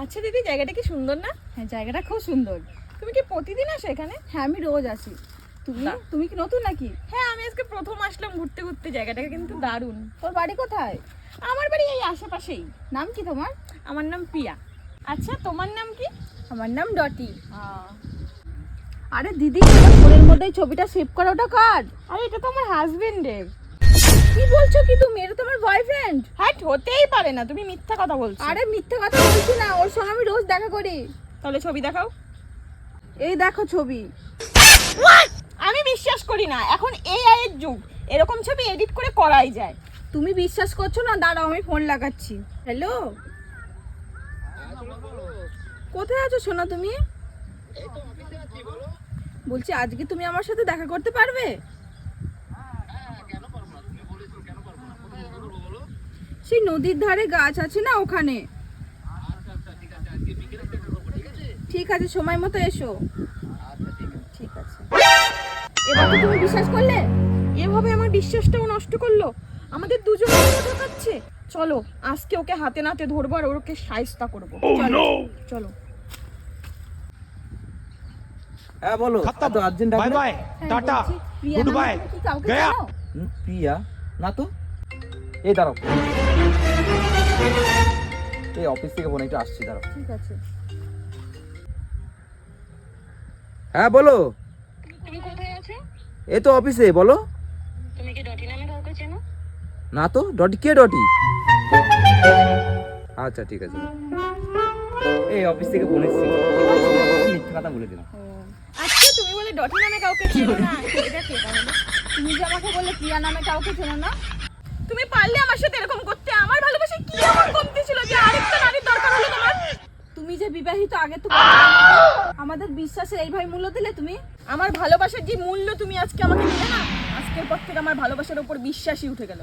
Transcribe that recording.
আচ্ছা দিদি, জায়গাটা কি সুন্দর না? হ্যাঁ, জায়গাটা খুব সুন্দর। তুমি কি প্রতিদিন আসো এখানে? হ্যাঁ, আমি রোজ আসি। তুমি বাহ। তুমি কি নতুন নাকি? হ্যাঁ, আমি আজকে প্রথম আসলাম ঘুরতে ঘুরতে। জায়গাটাকে কিন্তু দারুণ। তোর বাড়ি কোথায়? আমার বাড়ি এই আশেপাশেই। নাম কি তোমার? আমার নাম পিয়া। আচ্ছা, তোমার নাম কি? আমার নাম ডটি। আরে দিদি, তোমার ফোনের মধ্যে এই ছবিটা সেভ করা, ওটা কার? আরে এটা তো আমার হাজবেন্ডের। কি বলছো কি তুমি? এটা তোমার বয়ফ্রেন্ড? হ্যাঁ, হতেই পারে না, তুমি মিথ্যা কথা বলছো। আরে মিথ্যে কথা বলছি না, ওর সঙ্গে আমি রোজ দেখা করি। তাহলে ছবি দেখাও। এই দেখো ছবি। আমি বিশ্বাস করি না, এখন এআই এর যুগ, এরকম ছবি এডিট করে করাই যায়। তুমি বিশ্বাস করছো না? দাঁড়াও, আমি ফোন লাগাচ্ছি। হ্যালো, কোথায় আছো সোনা তুমি? বলছি আজকে তুমি আমার সাথে দেখা করতে পারবে? সেই নদীর ধারে গাছ আছে না, ওখানে। ঠিক আছে, সময় মতো এসো। ঠিক আছে। এবার কি তুমি বিশ্বাস করলে? এভাবে আমার বিশ্বাসটাও নষ্ট করলো, আমাদের দুজনের ঠকাচ্ছে। চলো আজকে ওকে হাতে নাতে ধরবো আর ওকে শায়েস্তা করবো। চলো চলো। হ্যাঁ বলো, এত আর্জেন্ট बाय बाय হ্যাঁ, टाटा বলছি, প্রিয়া গুড নামে বাই তুমি কি কাউকে গয়া। চেনো? প্রিয়া না তো। এই দাঁড়াও, এই অফিস থেকে ফোন, একটু আসছি, দাঁড়াও। ঠিক আছে। হ্যাঁ বলো, তুমি কোথায় আছো? এই তো অফিসে, বলো। তুমি কি ডটি নামে কাউকে চেনো? না তো, ডটি কে ডটি? আচ্ছা ঠিক আছে, এই অফিস থেকে ফোন এসেছি, মিথ্যে কথা বলে দিলাম। আচ্ছা, তুমি বলে ডটি নামে কাউকে চেনো না, এটা কে তাহলে? তুমি যে আমাকে বললে প্রিয়া নামে কাউকে চেনো না, তুমি পারলে আমার সাথে এরকম করতে? আমার ভালোবাসা কি এমন কমতি ছিল যে আরেকটা নারীর দরকার হলো তোমার? তুমি যে বিবাহিত, আগে তো বলতে না। আমাদের বিশ্বাসের এইভাবে মূল্য দিলে তুমি? আমার ভালোবাসার যে মূল্য তুমি আজকে আমাকে দিলে না, আজকের পর থেকে আমার ভালোবাসার উপর বিশ্বাসই উঠে গেল।